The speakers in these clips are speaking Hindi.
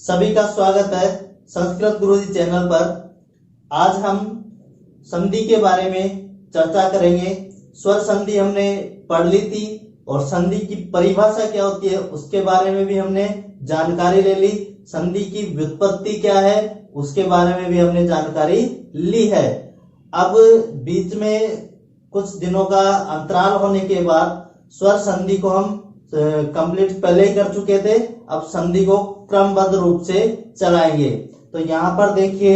सभी का स्वागत है संस्कृत गुरुजी चैनल पर। आज हम संधि के बारे में चर्चा करेंगे। स्वर संधि हमने पढ़ ली थी और संधि की परिभाषा क्या होती है उसके बारे में भी हमने जानकारी ले ली। संधि की व्युत्पत्ति क्या है उसके बारे में भी हमने जानकारी ली है। अब बीच में कुछ दिनों का अंतराल होने के बाद स्वर संधि को हम कंप्लीट पहले ही कर चुके थे। अब संधि को क्रमबद्ध रूप से चलाएंगे। तो यहाँ पर देखिए,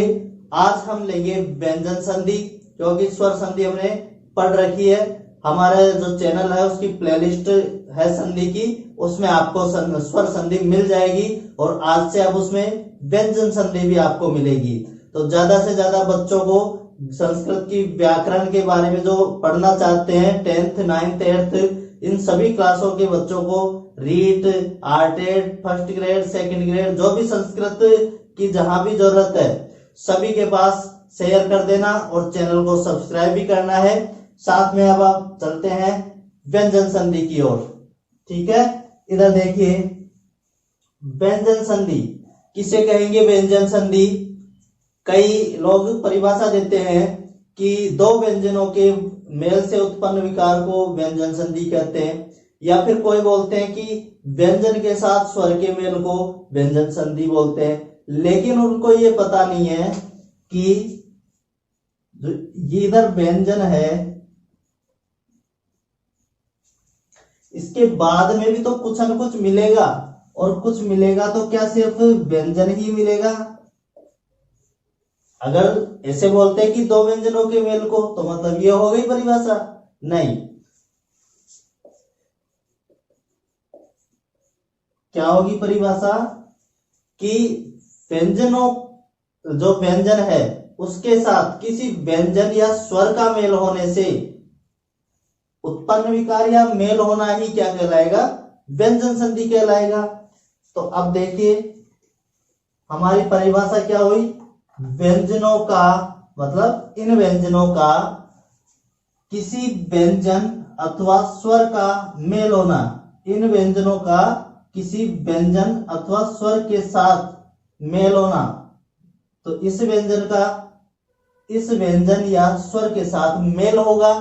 आज हम लेंगे व्यंजन संधि, क्योंकि स्वर संधि हमने पढ़ रखी है। हमारे जो चैनल है उसकी प्लेलिस्ट है संधि की, उसमें आपको स्वर संधि मिल जाएगी और आज से अब उसमें व्यंजन संधि भी आपको मिलेगी। तो ज्यादा से ज्यादा बच्चों को संस्कृत की व्याकरण के बारे में जो पढ़ना चाहते हैं 10th 9th 8th इन सभी क्लासों के बच्चों को रीट, आर्टेड, फर्स्ट ग्रेड, सेकंड ग्रेड, जो भी संस्कृत की जहां भी जरूरत है सभी के पास शेयर कर देना और चैनल को सब्सक्राइब भी करना है। साथ में अब आप चलते हैं व्यंजन संधि की ओर। ठीक है, इधर देखिए, व्यंजन संधि किसे कहेंगे? व्यंजन संधि कई लोग परिभाषा देते हैं कि दो व्यंजनों के मेल से उत्पन्न विकार को व्यंजन संधि कहते हैं, या फिर कोई बोलते हैं कि व्यंजन के साथ स्वर के मेल को व्यंजन संधि बोलते हैं। लेकिन उनको ये पता नहीं है कि ये इधर व्यंजन है, इसके बाद में भी तो कुछ न कुछ मिलेगा, और कुछ मिलेगा तो क्या सिर्फ व्यंजन ही मिलेगा? अगर ऐसे बोलते हैं कि दो व्यंजनों के मेल को, तो मतलब ये हो गई परिभाषा? नहीं। क्या होगी परिभाषा? कि व्यंजनों, जो व्यंजन है उसके साथ किसी व्यंजन या स्वर का मेल होने से उत्पन्न विकार या मेल होना ही क्या कहलाएगा? व्यंजन संधि कहलाएगा। तो अब देखिए, हमारी परिभाषा क्या हुई? व्यंजनों का मतलब इन व्यंजनों का किसी व्यंजन अथवा स्वर का मेल होना। इन व्यंजनों का किसी व्यंजन अथवा स्वर के साथ मेल होना। तो इस व्यंजन का इस व्यंजन या स्वर के साथ मेल होगा,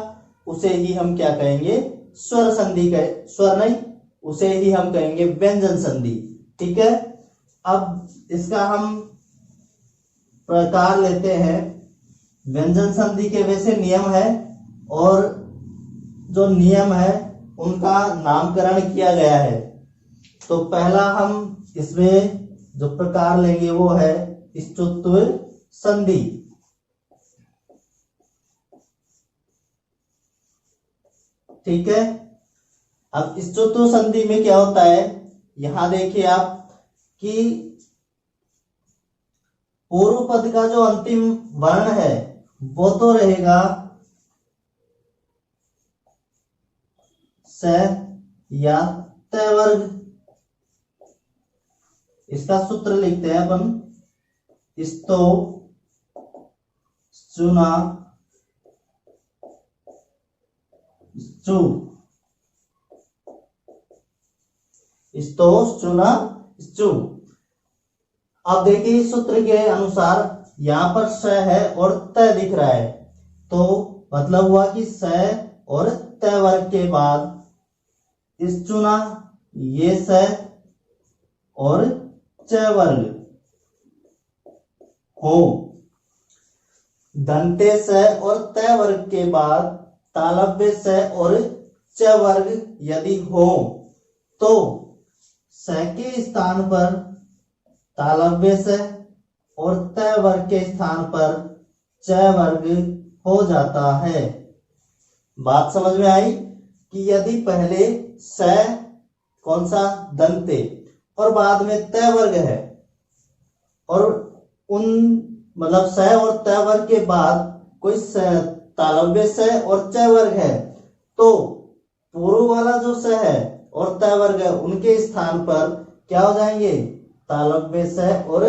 उसे ही हम क्या कहेंगे? स्वर संधि कहे, स्वर नहीं, उसे ही हम कहेंगे व्यंजन संधि। ठीक है, अब इसका हम प्रकार लेते हैं। व्यंजन संधि के वैसे नियम है, और जो नियम है उनका नामकरण किया गया है। तो पहला हम इसमें जो प्रकार लेंगे वो है स्तुत्व संधि। ठीक है, अब स्तुत्व संधि में क्या होता है? यहां देखिए आप कि पूर्व पद का जो अंतिम वर्ण है वो तो रहेगा स या त वर्ग। इसका सूत्र लिखते हैं अपन, स्तो, चुना, चु, स्तो, चुना, चु। अब देखिए, सूत्र के अनुसार यहां पर स है और त दिख रहा है, तो मतलब हुआ कि स और त वर्ग के बाद इस चुना, ये स और च वर्ग हो। दंते स और त वर्ग के बाद तालव्य स और च वर्ग यदि हो, तो स के स्थान पर तालव्य स और त वर्ग के स्थान पर च वर्ग हो जाता है। बात समझ में आई कि यदि पहले स कौन सा? दंते, और बाद में त वर्ग है, और उन मतलब स और त वर्ग के बाद कोई तालव्य स और च वर्ग है, तो पूर्व वाला जो स है और त वर्ग है उनके स्थान पर क्या हो जाएंगे? तालव्य स और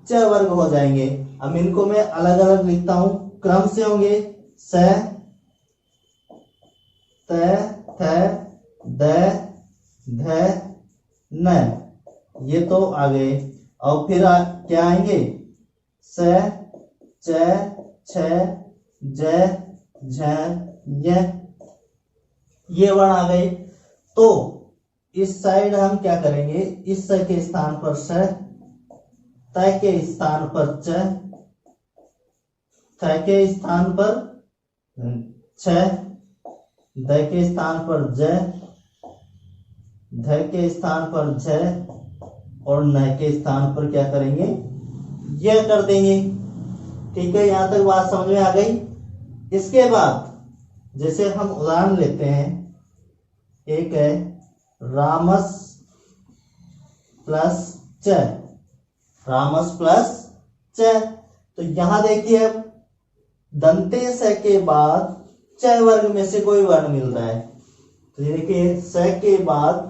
च वर्ग हो जाएंगे। अब इनको मैं अलग अलग लिखता हूं, क्रम से होंगे स, त, थ, द, ध, न, ये तो आ गए। और फिर क्या आएंगे, स, च, छ, ज, झ, य, ये वर्ण आ गए। तो इस साइड हम क्या करेंगे, इस स के स्थान पर स, त के स्थान पर च, थ के स्थान पर छ, द के स्थान पर ज, ध के स्थान पर झ, और न के स्थान पर क्या करेंगे, यह कर देंगे। ठीक है, यहां तक बात समझ में आ गई। इसके बाद जैसे हम उदाहरण लेते हैं, एक है रामस प्लस च, रामस प्लस च। तो यहां देखिए, अब दंते स के बाद च वर्ग में से कोई वर्ण मिल रहा है। तो ये देखिए, स के बाद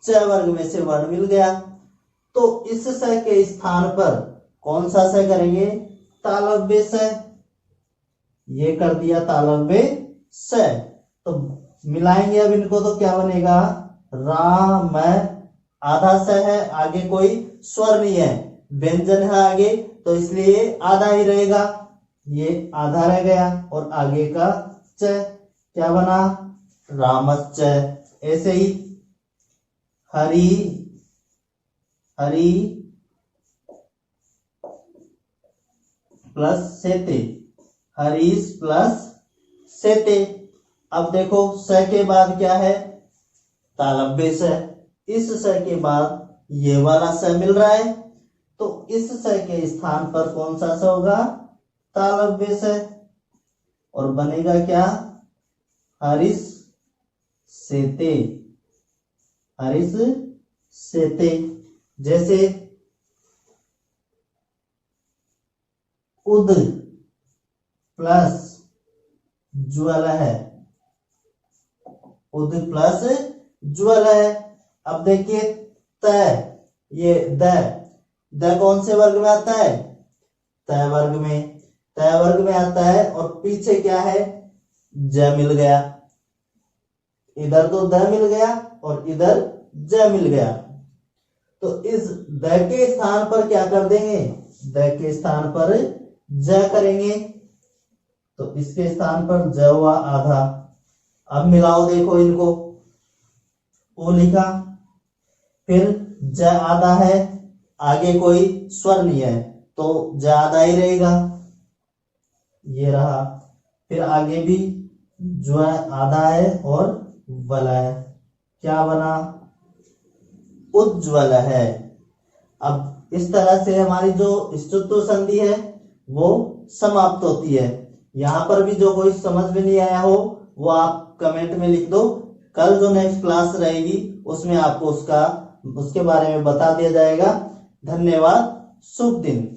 च वर्ग में से वर्ण मिल गया। तो इस स के स्थान पर कौन सा स करेंगे, तालव्य स। ये कर दिया तालव्य स। तो मिलाएंगे अब इनको, तो क्या बनेगा, राम, आधा स है, आगे कोई स्वर नहीं है, व्यंजन है आगे, तो इसलिए आधा ही रहेगा, ये आधा रह गया, और आगे का च क्या बना, रामश्च। ऐसे ही हरि, हरि प्लस सेते, हरीश प्लस सेते। अब देखो, स के बाद क्या है, तालव्य स। इस स के बाद ये वाला स मिल रहा है, तो इस स के स्थान पर कौन सा स होगा, तालव्य स, और बनेगा क्या, हरीश सेते, हरीश सेते। जैसे उद प्लस ज्वल है, उद प्लस ज्वल है। अब देखिए, त, ये द कौन से वर्ग में आता है, त वर्ग में, त वर्ग में आता है, और पीछे क्या है, ज मिल गया। इधर तो द मिल गया और इधर ज मिल गया। तो इस द के स्थान पर क्या कर देंगे, द के स्थान पर ज करेंगे। तो इसके स्थान पर ज हुआ आधा। अब मिलाओ, देखो इनको, ओ लिखा, फिर ज आधा है, आगे कोई स्वर नहीं है, तो ज आधा ही रहेगा, ये रहा। फिर आगे भी जो है आधा है और वल है, क्या बना, उज्ज्वल है। अब इस तरह से हमारी जो स्तुत्व संधि है वो समाप्त होती है। यहाँ पर भी जो कोई समझ में नहीं आया हो वो आप कमेंट में लिख दो, कल जो नेक्स्ट क्लास रहेगी उसमें आपको उसके बारे में बता दिया जाएगा। धन्यवाद, शुभ दिन।